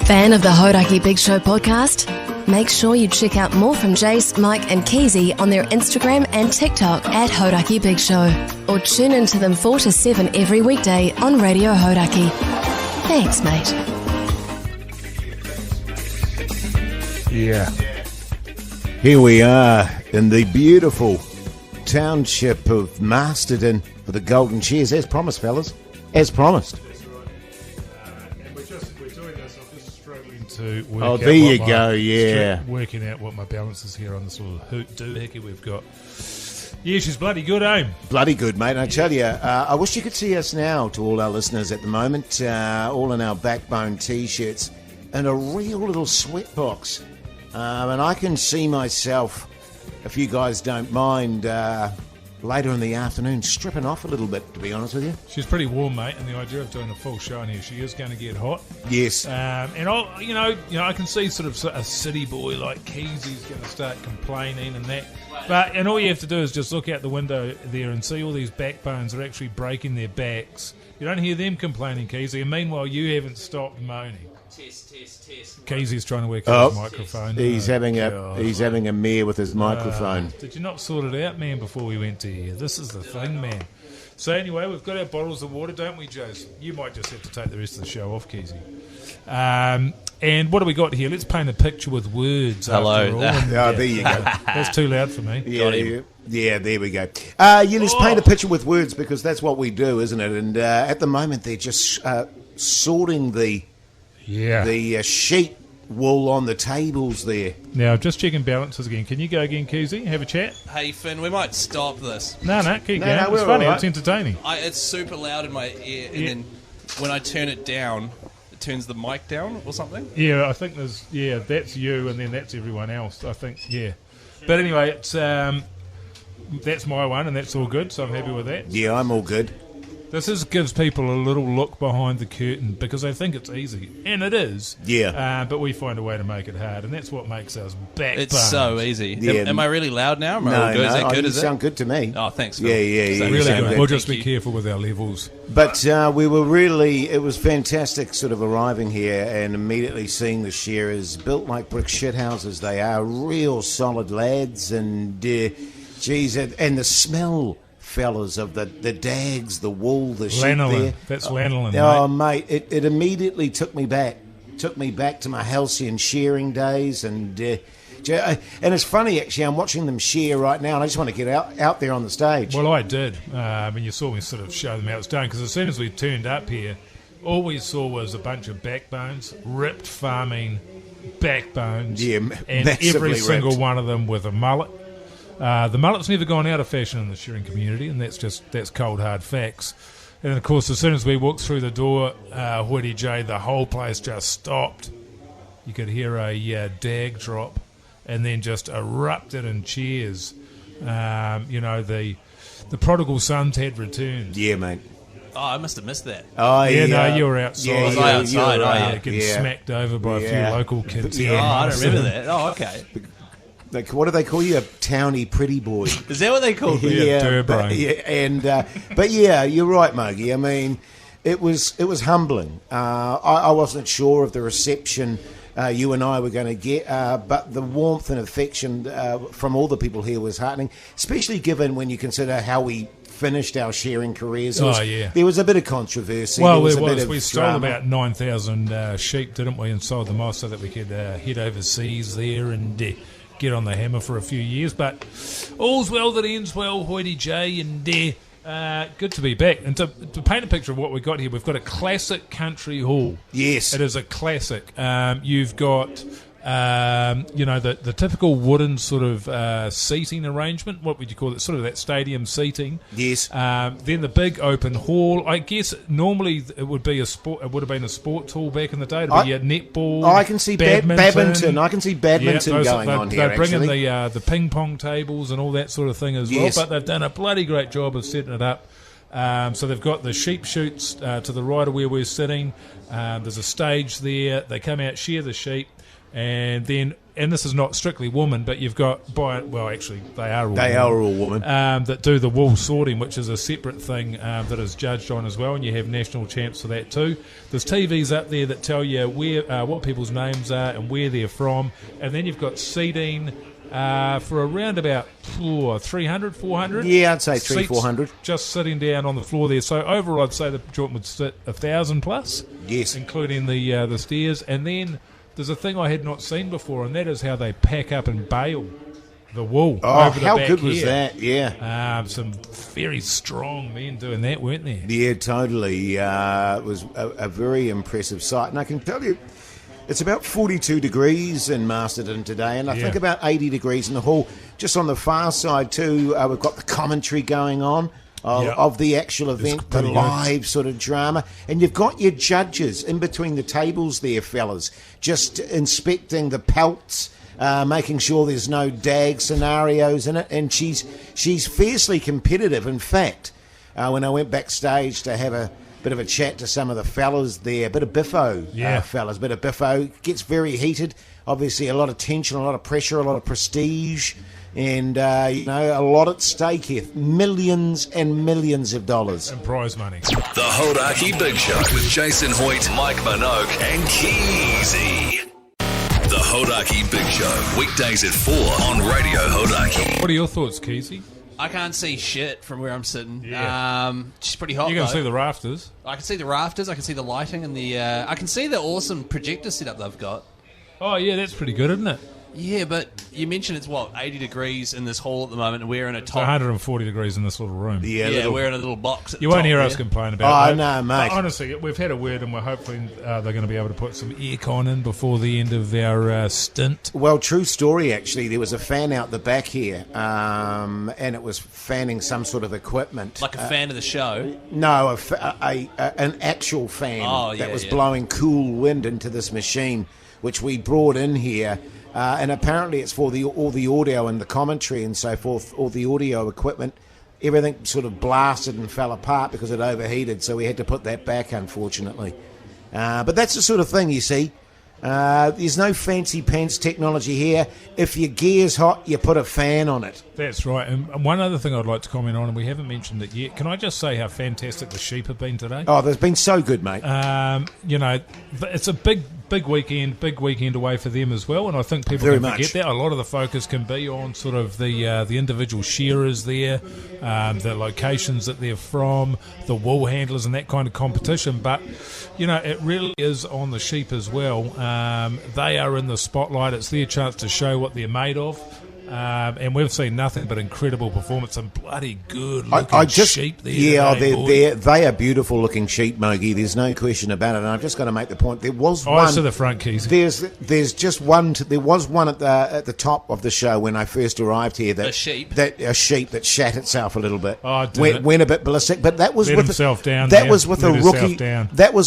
Fan of the Hodaki Big Show podcast? Make sure you check out more from Jace, Mike and Keezy on their Instagram and TikTok at Hodaki Big Show. Or tune into them 4 to 7 every weekday on Radio Hodaki. Thanks, mate. Yeah. Here we are in the beautiful township of Masterton for the Golden Shears. As promised, fellas. As promised. To work oh, out there you go, yeah. Working out what my balance is here on this little hoot doohickey we've got. Yeah, she's bloody good, eh? Bloody good, mate. I tell you, I wish you could see us now, to all our listeners at the moment, all in our Backbone T-shirts, and a real little sweatbox. And I can see myself, if you guys don't mind, later in the afternoon, stripping off a little bit, to be honest with you. She's pretty warm, mate, and the idea of doing a full show in here, she is going to get hot. Yes. And I'll, you know, I can see sort of a city boy like Keezy's going to start complaining and that. And all you have to do is just look out the window there and see all these backbones are actually breaking their backs. You don't hear them complaining, Keezy, and meanwhile you haven't stopped moaning. Test. Keezy's trying to work out his microphone. He's having a mare with his microphone. Did you not sort it out, man, before we went to here? This is the thing, man. So anyway, we've got our bottles of water, don't we, Jose? You might just have to take the rest of the show off, Keezy. And what do we got here? Let's paint a picture with words. Hello. There you go. That's too loud for me. Yeah, there we go. Let's paint a picture with words, because that's what we do, isn't it? And at the moment, they're just sorting the sheet wool on the tables there. Now, just checking balances again. Can you go again, Keezy? Have a chat? Hey, Finn, we might stop this. No, keep going. No, it's funny. Right. It's entertaining. It's super loud in my ear, and then when I turn it down, it turns the mic down or something? Yeah, I think that's you, and then that's everyone else, I think, yeah. But anyway, it's that's my one, and that's all good, so I'm happy with that. Yeah, I'm all good. This gives people a little look behind the curtain, because they think it's easy, and it is. Yeah. But we find a way to make it hard, and that's what makes us backbones. It's so easy. Yeah. Am I really loud now? Am I all good? Is that good? You Is sound good to me. Oh, thanks, Phil. Yeah. Really good. Good. We'll just be careful with our levels. But it was fantastic sort of arriving here and immediately seeing the Shearers, built like brick shithouses they are, real solid lads, and geez, and the smell, fellas, of the dags, the wool, the sheep there. That's lanolin, mate. It immediately took me back to my halcyon shearing days, and it's funny, actually, I'm watching them shear right now, and I just want to get out there on the stage. Well, I did, and you saw me sort of show them how it's done, because as soon as we turned up here, all we saw was a bunch of backbones, ripped farming backbones, and every single one of them with a mullet. The mullet's never gone out of fashion in the shearing community, and that's cold hard facts. And of course, as soon as we walked through the door, Woody J, the whole place just stopped. You could hear a dag drop, and then just erupted in cheers. The prodigal sons had returned. Yeah, mate. Oh, I must have missed that. Oh, yeah. No, you were outside. Yeah, was I outside? Getting smacked over by a few local kids. Oh, I don't remember that. Oh, okay. What do they call you? A towny pretty boy. Is that what they call you? Yeah, but you're right, Muggy. I mean, it was humbling. I wasn't sure of the reception you and I were going to get, but the warmth and affection from all the people here was heartening, especially given when you consider how we finished our shearing careers. There was a bit of controversy. Well, we stole about 9,000 sheep, didn't we, and sold them off so that we could head overseas there and get on the hammer for a few years. But all's well that ends well, Hoity J, and good to be back. And to paint a picture of what we've got here, we've got a classic country hall. Yes. It is a classic. You've got the typical wooden sort of seating arrangement. What would you call it? Sort of that stadium seating. Yes. Then the big open hall. I guess normally it would be It would have been a sports hall back in the day. It'd be a netball. I can see badminton. I can see badminton going on here. They're bringing the ping pong tables and all that sort of thing as well. But they've done a bloody great job of setting it up. So they've got the sheep chutes to the right of where we're sitting. There's a stage there. They come out, shear the sheep. and then. And this is not strictly women, but you've got actually they are all women that do the wool sorting, which is a separate thing that is judged on as well, and you have national champs for that too. There's TVs up there that tell you where what people's names are and where they're from, and then you've got seating for around about 300, 400. Yeah, I'd say 400. Just sitting down on the floor there. So overall, I'd say the joint would sit 1,000 plus. Yes, including the stairs, and then. There's a thing I had not seen before, and that is how they pack up and bale the wool over the how back good was here. that? Yeah. Some very strong men doing that, weren't there? Yeah, totally. It was a very impressive sight. And I can tell you, it's about 42 degrees in Masterton today, and I think about 80 degrees in the hall. Just on the far side, too, we've got the commentary going on. Of the actual event, the live sort of drama. And you've got your judges in between the tables there, fellas, just inspecting the pelts, making sure there's no dag scenarios in it. And she's fiercely competitive. In fact, when I went backstage to have a bit of a chat to some of the fellas there, a bit of biffo, fellas, bit of biffo, gets very heated. Obviously, a lot of tension, a lot of pressure, a lot of prestige. And, a lot at stake here. Millions and millions of dollars. And prize money. The Hodaki Big Show with Jason Hoyt, Mike Minogue and Keezy. The Hodaki Big Show, weekdays at 4 on Radio Hodaki. What are your thoughts, Keezy? I can't see shit from where I'm sitting. Yeah. It's pretty hot. You can see the rafters. I can see the rafters. I can see the lighting and I can see the awesome projector setup they've got. Oh, yeah, that's pretty good, isn't it? Yeah, but you mentioned it's 80 degrees in this hall at the moment, and we're in a top. 140 degrees in this little room. Yeah, we're in a little box. At you the won't top hear there. us complain about it. Oh, no, mate. But honestly, we've had a word, and we're hoping they're going to be able to put some aircon in before the end of our stint. Well, true story, actually. There was a fan out the back here, and it was fanning some sort of equipment. Like a fan of the show? No, an actual fan that was blowing cool wind into this machine, which we brought in here. And apparently it's for all the audio and the commentary and so forth, all the audio equipment. Everything sort of blasted and fell apart because it overheated, so we had to put that back, unfortunately. But that's the sort of thing, you see. There's no fancy pants technology here. If your gear's hot, you put a fan on it. That's right. And one other thing I'd like to comment on, and we haven't mentioned it yet, can I just say how fantastic the sheep have been today? Oh, they've been so good, mate. It's a big weekend away for them as well, and I think people can forget that. A lot of the focus can be on sort of the individual shearers there, the locations that they're from, the wool handlers and that kind of competition, but it really is on the sheep as well. They are in the spotlight. It's their chance to show what they're made of. And we've seen nothing but incredible performance and bloody good looking sheep there. Yeah, they are beautiful looking sheep, Mogi. There's no question about it. And I've just got to make the point. There was one to the front, keys. There's just one. There was one at the top of the show when I first arrived here. A sheep that shat itself a little bit. Went a bit ballistic, but that was That was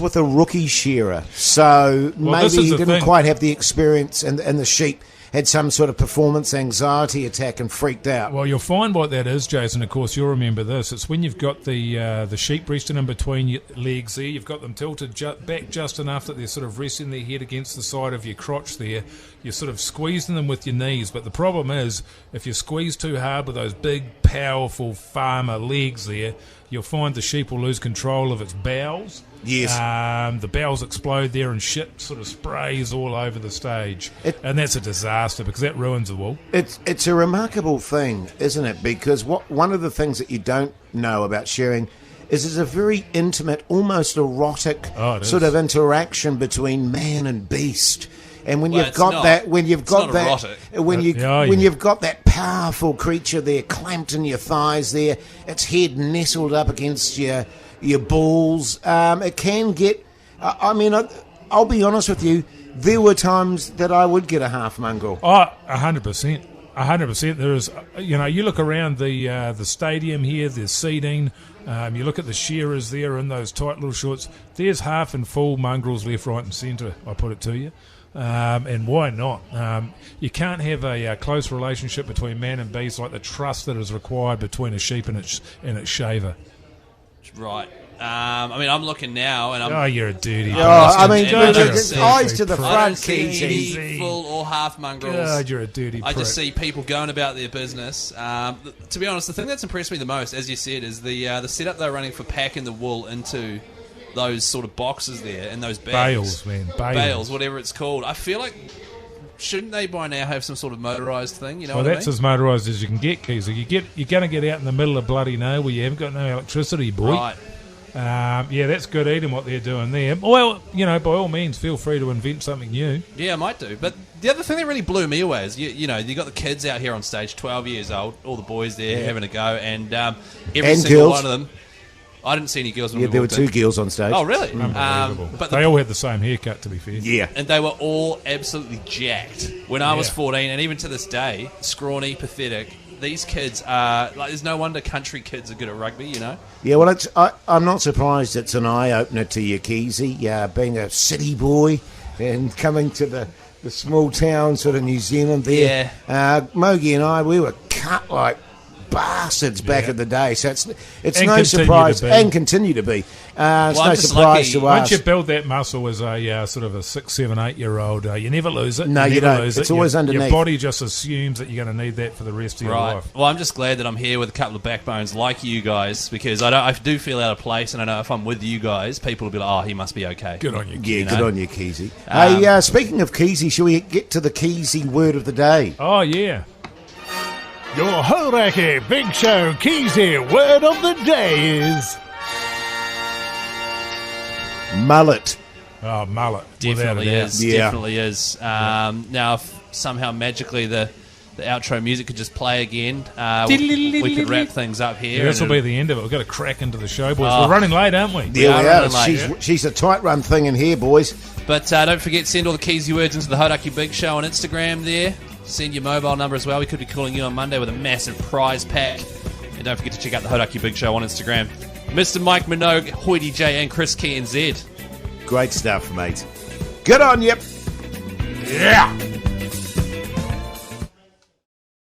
with a rookie shearer. So maybe he didn't quite have the experience and the sheep had some sort of performance anxiety attack and freaked out. Well, you'll find what that is, Jason. Of course, you'll remember this. It's when you've got the sheep resting in between your legs there. You've got them tilted back just enough that they're sort of resting their head against the side of your crotch there. You're sort of squeezing them with your knees. But the problem is, if you squeeze too hard with those big, powerful farmer legs there, you'll find the sheep will lose control of its bowels. Yes. The bowels explode there and shit sort of sprays all over the stage. And that's a disaster because that ruins the wool. It's a remarkable thing, isn't it? Because one of the things that you don't know about shearing is it's a very intimate, almost erotic sort of interaction between man and beast. And when you've got that powerful creature there clamped in your thighs there, its head nestled up against your balls, it can get. I'll be honest with you. There were times that I would get a half mongrel. Oh, 100%. 100%. There is. You look around the stadium here. There's seating. You look at the shearers there in those tight little shorts. There's half and full mongrels left, right, and centre. I put it to you. And why not? You can't have a close relationship between man and beast like the trust that is required between a sheep and its shaver. Right. I mean, I'm looking now, and I'm. Oh, you're a dirty. I mean, see- eyes to the I don't front, see Keezy. any full or half mongrels. God, you're a dirty I prick. just see people going about their business. To be honest, the thing that's impressed me the most, as you said, is the setup they're running for packing the wool into those sort of boxes there and those bags. Bales, man. Bales, whatever it's called. I feel like, shouldn't they by now have some sort of motorised thing? You know Well, what that's I mean? as motorised as you can get, Keezy. You're going to get out in the middle of bloody nowhere. You haven't got no electricity, boy. Right. Yeah, that's good eating what they're doing there. Well, by all means, feel free to invent something new. Yeah, I might do. But the other thing that really blew me away is, you got the kids out here on stage, 12 years old, all the boys there having a go, and every single girls. one of them. I didn't see any girls when Yeah, we there were walked two in. girls on stage. Oh, really? Unbelievable. But They all had the same haircut, to be fair. Yeah. and they were all absolutely jacked. When I was Yeah. 14, and even to this day, scrawny, pathetic. These kids are like. There's no wonder country kids are good at rugby. Yeah, well, I'm not surprised it's an eye-opener to you, Keezy, being a city boy and coming to the small town sort of New Zealand there. Mogi and I, we were cut like bastards back in the day, so it's And no continue surprise, to be. and continue to be. It's I'm no just surprise lucky. to Once you us. build that muscle as a sort of a 6, 7, 8-year-old, you never lose it. No, you never don't. lose It's it. always Your underneath. body just assumes that you're going to need that for the rest of your Right. life. Well, I'm just glad that I'm here with a couple of backbones like you guys, because I do feel out of place, and I know if I'm with you guys, people will be like, "Oh, he must be okay." Good on you. Yeah, you good know? on you, Keezy. Hey, speaking of Keezy, shall we get to the Keezy word of the day? Oh, yeah. Your Horaki Big Show Keezy word of the day is Mullet. Oh, mullet. Definitely Without a doubt. is. Yeah. Definitely is. Now, if somehow magically the outro music could just play again, we could wrap things up here. Yeah, this will and be the end of it. We've got to crack into the show, boys. Oh. We're running late, aren't we? Yeah, we are are. running late. She's a tight run thing in here, boys. But don't forget, send all the Keezy words into the Hodaki Big Show on Instagram there. Send your mobile number as well. We could be calling you on Monday with a massive prize pack. And don't forget to check out the Hodaki Big Show on Instagram. Mr. Mike Minogue, Hoity J, and Chris Key and Z. Great stuff, mate. Good on you. Yeah.